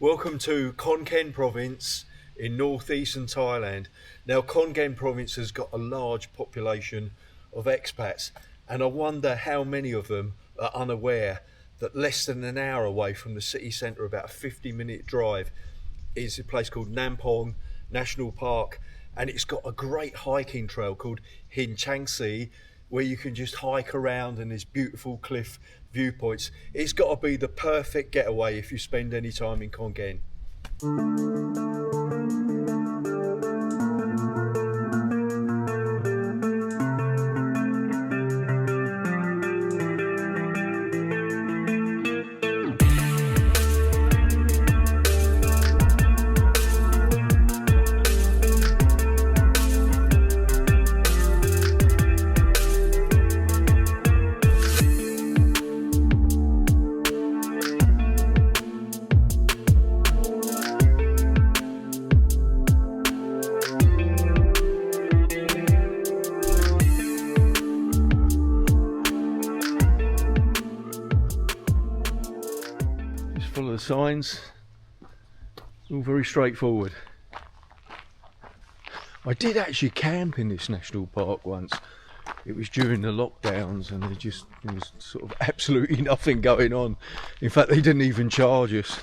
Welcome to Khon Kaen province in northeastern Thailand. Now, Khon Kaen province has got a large population of expats, and I wonder how many of them are unaware that less than an hour away from the city centre, about a 50-minute drive, is a place called Nam Phong National Park, and it's got a great hiking trail called Hin Chang Si, where you can just hike around and there's beautiful cliff viewpoints. It's got to be the perfect getaway if you spend any time in Khon Kaen. Follow the signs, all very straightforward. I did actually camp in this national park once. It was during the lockdowns and there was sort of absolutely nothing going on. In fact, they didn't even charge us.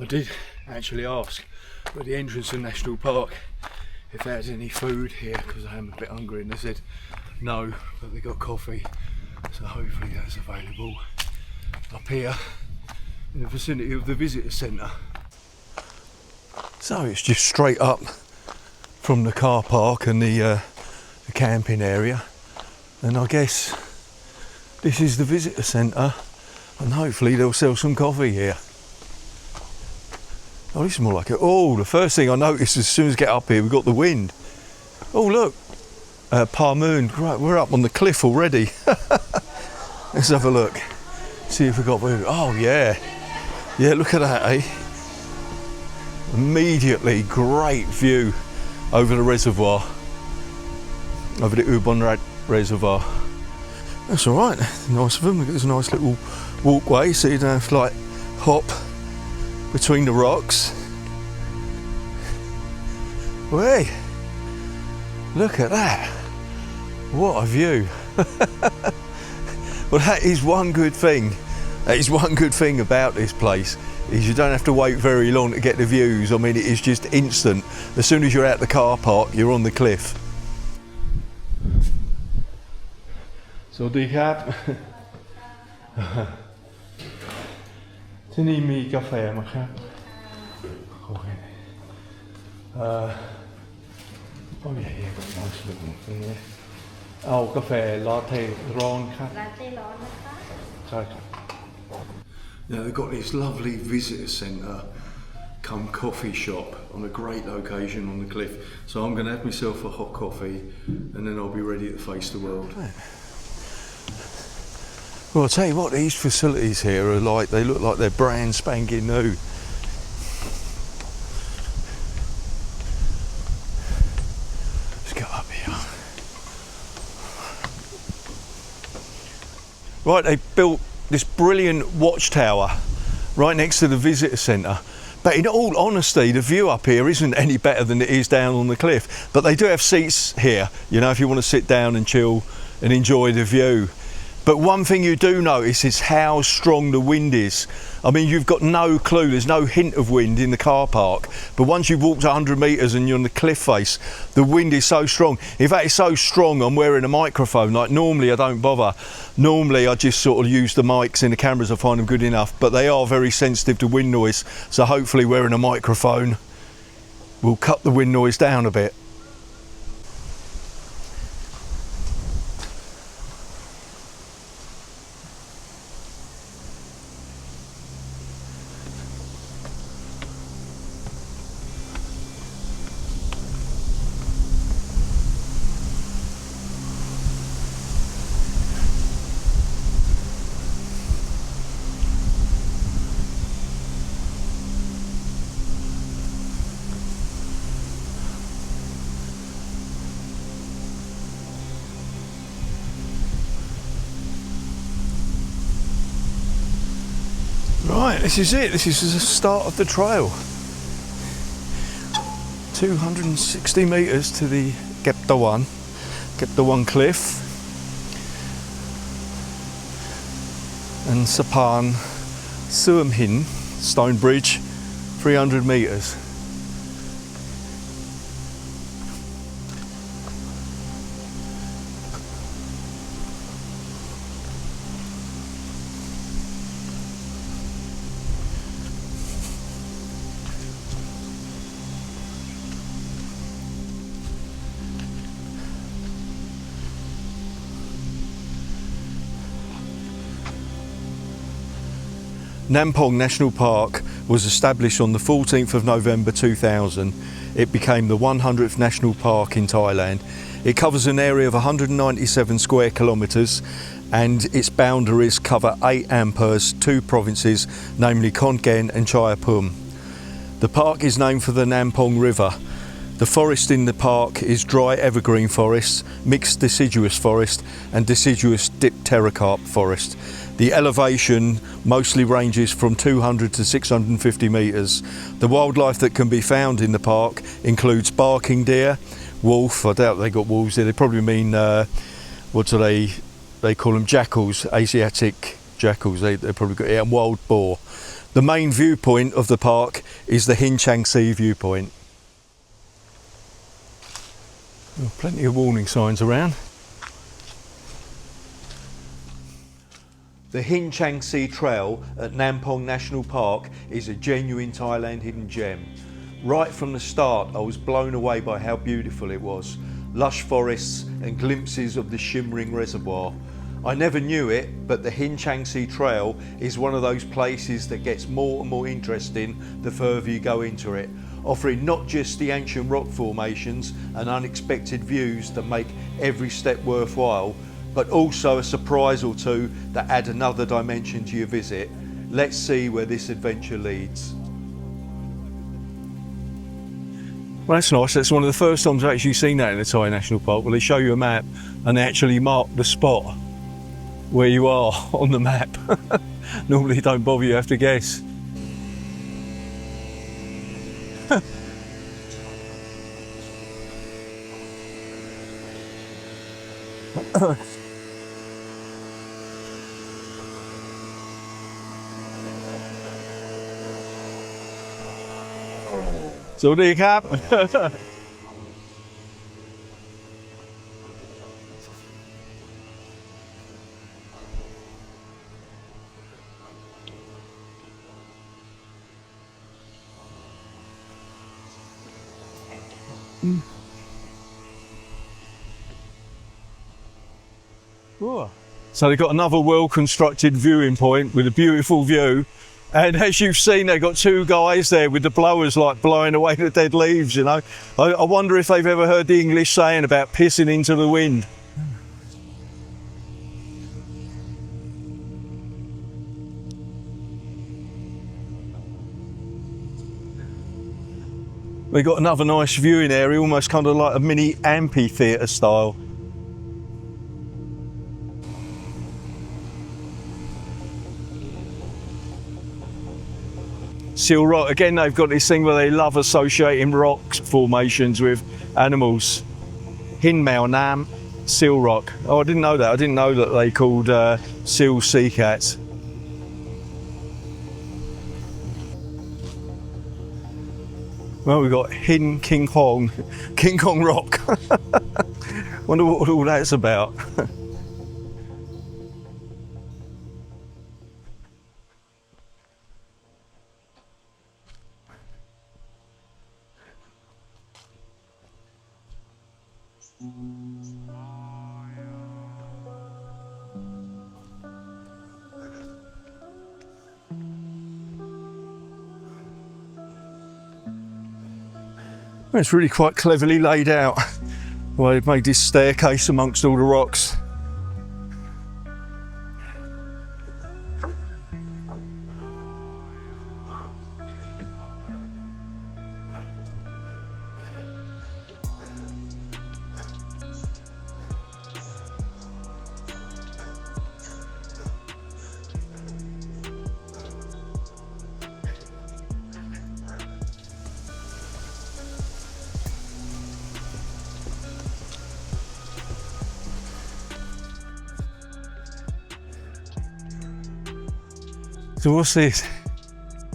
I did actually ask at the entrance to the national park if there was any food here, because I am a bit hungry, and they said no, but they got coffee, so hopefully that's available up here in the vicinity of the visitor centre. So it's just straight up from the car park and the camping area, and I guess this is the visitor centre, and hopefully they'll sell some coffee here. Oh, this is more like it. Oh, the first thing I noticed as soon as I get up here, we've got the wind. Oh look, Pa Moon, right, we're up on the cliff already. Let's have a look. See if we got wind. Oh yeah, look at that, eh? Immediately great view over the reservoir, over the Ubol Reservoir. That's all right, nice of them. There's a nice little walkway so you don't have to like hop between the rocks. Hey, look at that, what a view. Well, that is one good thing. That is one good thing about this place, is you don't have to wait very long to get the views. I mean, it is just instant. As soon as you're out the car park, you're on the cliff. So ดีครับ ที่นี่มีกาแฟไหมครับโอเคOh yeah, nice looking thing here. เอากาแฟลาเต้ร้อนครับลาเต้ร้อนนะคะใช่ครับ Now they've got this lovely visitor centre come coffee shop on a great location on the cliff. So I'm going to have myself a hot coffee and then I'll be ready to face the world. Well, I'll tell you what, these facilities here are like, they look like they're brand spanking new. Let's go up here. Right, they built this brilliant watchtower right next to the visitor centre, but in all honesty the view up here isn't any better than it is down on the cliff. But they do have seats here, you know, if you want to sit down and chill and enjoy the view. But one thing you do notice is how strong the wind is. I mean, you've got no clue, there's no hint of wind in the car park, but once you've walked 100 metres and you're on the cliff face, the wind is so strong. In fact, it's so strong I'm wearing a microphone. Like normally I don't bother. Normally I just sort of use the mics in the cameras, I find them good enough, but they are very sensitive to wind noise, so hopefully wearing a microphone will cut the wind noise down a bit. Right, this is it. This is the start of the trail. 260 metres to the Geptawan cliff. And Sapan Suam Hin stone bridge, 300 metres. Nam Phong National Park was established on the 14th of November 2000. It became the 100th national park in Thailand. It covers an area of 197 square kilometres and its boundaries cover 8 ampers, 2 provinces, namely Khon Kaen and Chayapum. The park is named for the Nam Phong River. The forest in the park is dry evergreen forest, mixed deciduous forest and deciduous dipterocarp forest. The elevation mostly ranges from 200 to 650 metres. The wildlife that can be found in the park includes barking deer, wolf, I doubt they got wolves there, they probably mean, what do they call them, jackals, Asiatic jackals, they probably got, yeah, and wild boar. The main viewpoint of the park is the Hin Chang Si viewpoint. Oh, plenty of warning signs around. The Hin Chang Si Trail at Nam Phong National Park is a genuine Thailand hidden gem. Right from the start I was blown away by how beautiful it was. Lush forests and glimpses of the shimmering reservoir. I never knew it, but the Hin Chang Si Trail is one of those places that gets more and more interesting the further you go into it, offering not just the ancient rock formations and unexpected views that make every step worthwhile, but also a surprise or two that add another dimension to your visit. Let's see where this adventure leads. Well, that's nice. That's one of the first times I've actually seen that in the Thai National Park, where they show you a map and they actually mark the spot where you are on the map. Normally don't bother, you have to guess. So there you go. So they've got another well-constructed viewing point with a beautiful view, and as you've seen, they've got 2 guys there with the blowers like blowing away the dead leaves, you know. I wonder if they've ever heard the English saying about pissing into the wind. They've got another nice viewing area, almost kind of like a mini amphitheatre style. Seal rock, again they've got this thing where they love associating rock formations with animals. Hin Mao Nam, seal rock. Oh, I didn't know that. I didn't know that they called seals sea cats. Well, we've got Hin King Kong Rock. Wonder what all that's about. It's really quite cleverly laid out. Well, they've made this staircase amongst all the rocks. So what's this?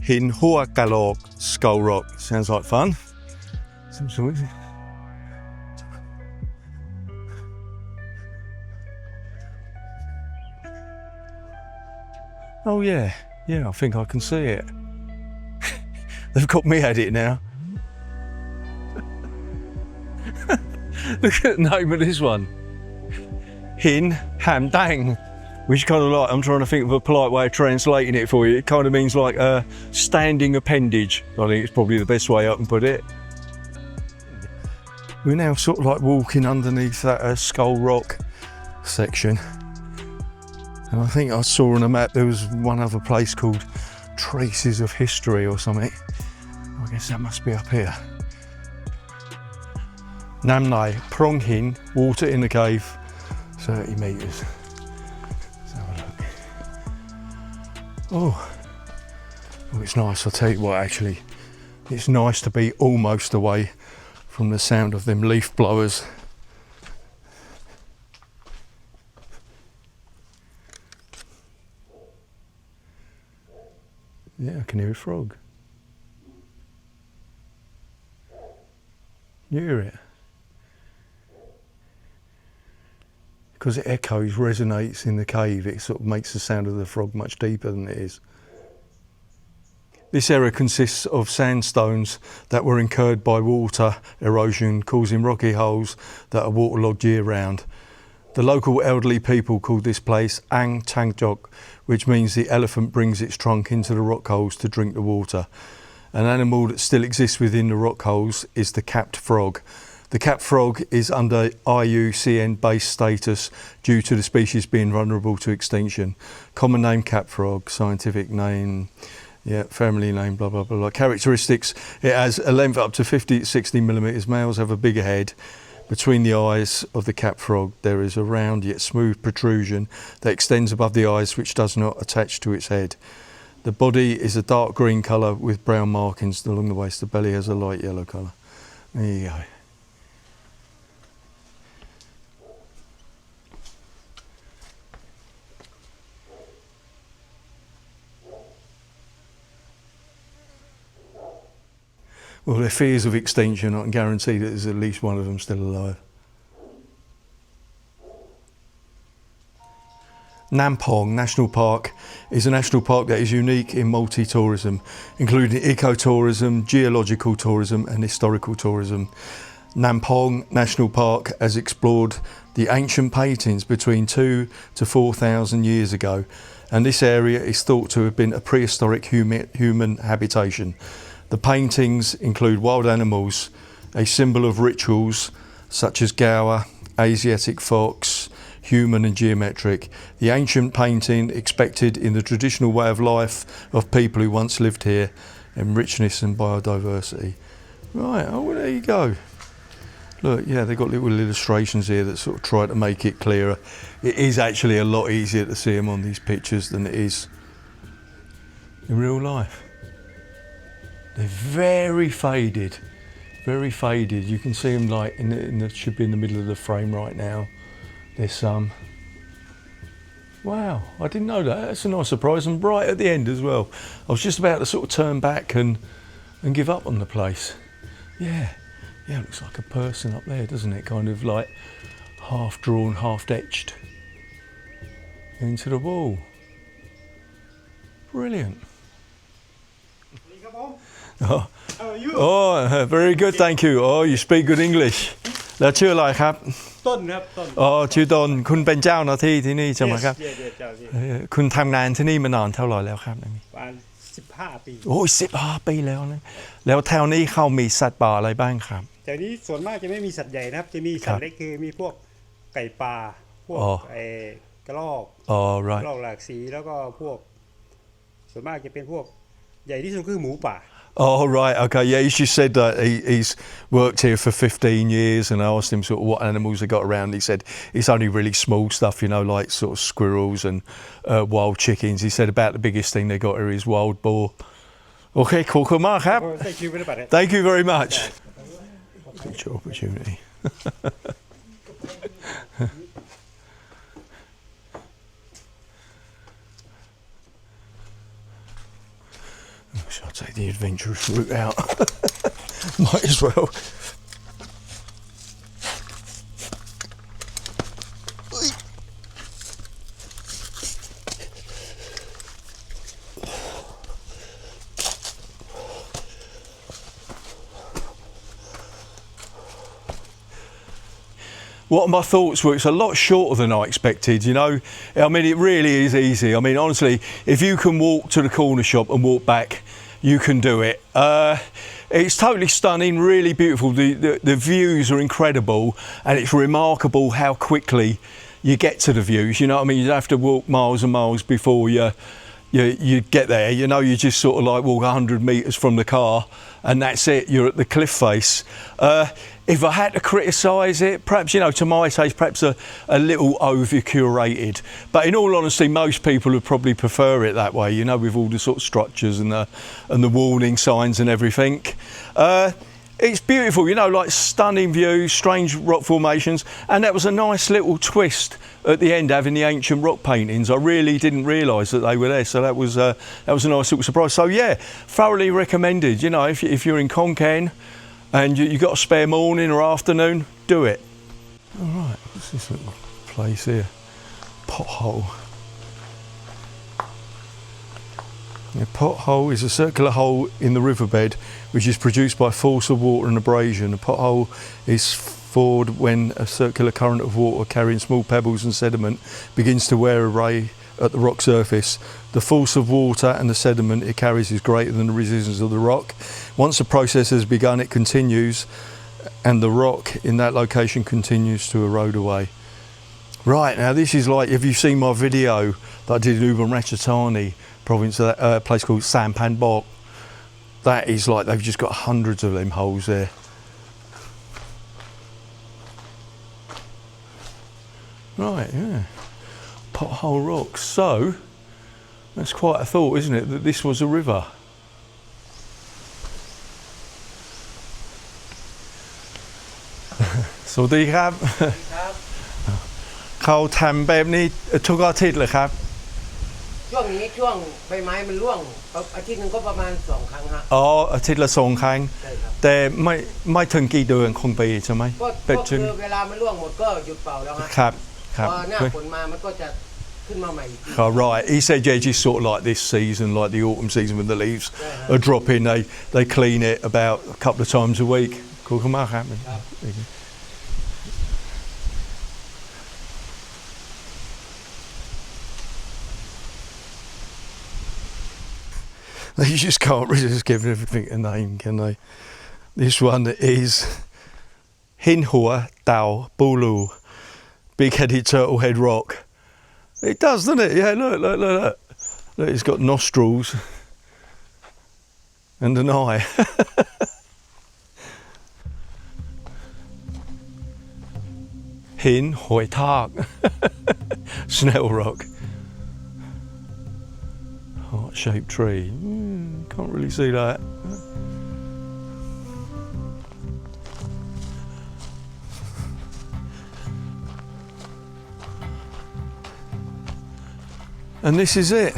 Hin Chang Skull Rock. Sounds like fun. Some sort of... Oh yeah, I think I can see it. They've got me at it now. Look at the name of this one. Hin Ham Dang, which kind of like, I'm trying to think of a polite way of translating it for you. It kind of means like a standing appendage. I think it's probably the best way I can put it. We're now sort of like walking underneath that Skull Rock section. And I think I saw on a map there was one other place called Traces of History or something. I guess that must be up here. Nam Nai, Prong Hin, water in the cave, 30 metres. Let's have a look. Oh, it's nice, I'll tell you what actually. It's nice to be almost away from the sound of them leaf blowers. Yeah, I can hear a frog. You hear it? Because it echoes, resonates in the cave, it sort of makes the sound of the frog much deeper than it is. This area consists of sandstones that were incurred by water erosion, causing rocky holes that are waterlogged year round. The local elderly people called this place Ang Tang Jok, which means the elephant brings its trunk into the rock holes to drink the water. An animal that still exists within the rock holes is the capped frog. The capped frog is under IUCN base status due to the species being vulnerable to extinction. Common name capped frog, scientific name, family name, blah, blah, blah, blah. Characteristics, it has a length up to 50 to 60 millimetres. Males have a bigger head. Between the eyes of the capped frog, there is a round yet smooth protrusion that extends above the eyes, which does not attach to its head. The body is a dark green colour with brown markings along the waist. The belly has a light yellow colour. There you go. Well, their fears of extinction, I can guarantee that there's at least one of them still alive. Nam Phong National Park is a national park that is unique in multi-tourism, including ecotourism, geological tourism and historical tourism. Nam Phong National Park has explored the ancient paintings between 2,000 to 4,000 years ago, and this area is thought to have been a prehistoric human habitation. The paintings include wild animals, a symbol of rituals such as gawa, Asiatic fox, human and geometric. The ancient painting expected in the traditional way of life of people who once lived here, and richness and biodiversity. Right, oh well, there you go. Look, yeah, they've got little illustrations here that sort of try to make it clearer. It is actually a lot easier to see them on these pictures than it is in real life. They're very faded, very faded. You can see them like should be in the middle of the frame right now. There's some. Wow, I didn't know that. That's a nice surprise, and bright at the end as well. I was just about to sort of turn back and give up on the place. Yeah, it looks like a person up there, doesn't it? Kind of like half drawn, half etched into the wall. Brilliant. Oh. How are you? Oh, very good, thank you. Oh, you speak good English. แล้วชื่ออะไรครับ ต้นครับต้น อ๋อชื่อต้นคุณเป็นเจ้าหน้าที่ที่นี่ใช่ไหมครับ Yes, เจ้าที่ คุณทำงานที่นี่มานานเท่าไหร่แล้วครับ ประมาณ15 ปี โอ้ย15 ปีแล้วนะแล้วแถวนี้เขามีสัตว์ป่าอะไรบ้างครับ แถวนี้ส่วนมากจะไม่มีสัตว์ใหญ่นะครับจะมีสัตว์เล็กคือมีพวกไก่ป่าพวกกระรอก right กระรอกหลากสีแล้วก็พวกส่วนมากจะเป็นพวกใหญ่ที่สุดคือหมูป่า Oh, right, okay, yeah, he just said that he's worked here for 15 years, and I asked him sort of what animals they got around. He said it's only really small stuff, you know, like sort of squirrels and wild chickens. He said about the biggest thing they got here is wild boar. Okay, cool, Mark. Thank you very much. Thank you very much. Future opportunity. Take the adventurous route out. Might as well. What my thoughts were, it's a lot shorter than I expected, you know. I mean, it really is easy. I mean, honestly, if you can walk to the corner shop and walk back, you can do it. It's totally stunning, really beautiful. The views are incredible, and it's remarkable how quickly you get to the views. You know what I mean? You have to walk miles and miles before you get there. You know, you just sort of like walk 100 metres from the car and that's it, you're at the cliff face. If I had to criticise it, perhaps, you know, to my taste, perhaps a little over-curated. But in all honesty, most people would probably prefer it that way, you know, with all the sort of structures and the warning signs and everything. It's beautiful, you know, like stunning views, strange rock formations, and that was a nice little twist at the end, having the ancient rock paintings. I really didn't realise that they were there, so that was a nice little surprise. So yeah, thoroughly recommended. You know, if you're in Khon Kaen and you've got a spare morning or afternoon, do it. All right, what's this little place here? Pothole. A pothole is a circular hole in the riverbed which is produced by force of water and abrasion. A pothole is formed when a circular current of water carrying small pebbles and sediment begins to wear away at the rock surface. The force of water and the sediment it carries is greater than the resistance of the rock. Once the process has begun, it continues and the rock in that location continues to erode away. Right, now this is like, if you've seen my video that I did in Ubol Ratana province, a place called Sampan Bok, that is like, they've just got hundreds of them holes there. Right, yeah, pothole rocks. So that's quite a thought, isn't it, that this was a river. So สวัสดีครับ เขาทำแบบนี้ทุกอาทิตย์เลยครับ ช่วงนี้ช่วงใบไม้มันร่วงอาทิตย์นึงก็ประมาณ2 ครั้งฮะ อ๋ออาทิตย์ละ2 ครั้ง ใช่ครับ แต่ไม่ถึงกี่เดือนคงปีใช่ไหม ก็คือเวลามันร่วงหมดก็หยุดเป่าแล้วฮะ ครับค พ รับ อหน้าฝนมามันก็จะขึ้นมาใหม่อีกที Oh, right, he said yeah, just sort of like this season, like the autumn season when the leaves are dropping, they clean it about a couple of times a week. ขอบคุณมากครับ They just can't resist giving everything a name, can they? This one is Hin Chang Si Big-headed turtle head rock. It does, doesn't it? Yeah, look. Look, it's got nostrils and an eye. Hin Chang Snail rock. Heart-shaped tree. Can't really see that. And this is it.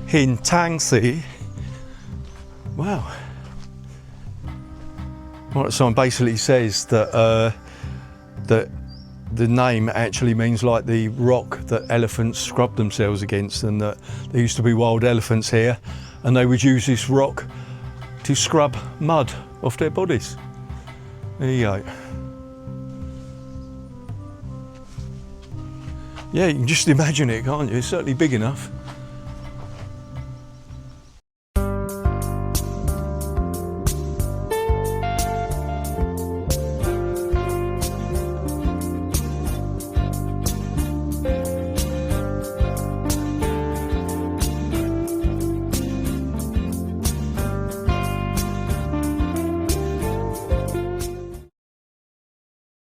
Hin Chang Si. Wow. Well, the sign basically says that that the name actually means like the rock that elephants scrub themselves against, and that there used to be wild elephants here and they would use this rock to scrub mud off their bodies. There you go. Yeah, you can just imagine it, can't you? It's certainly big enough.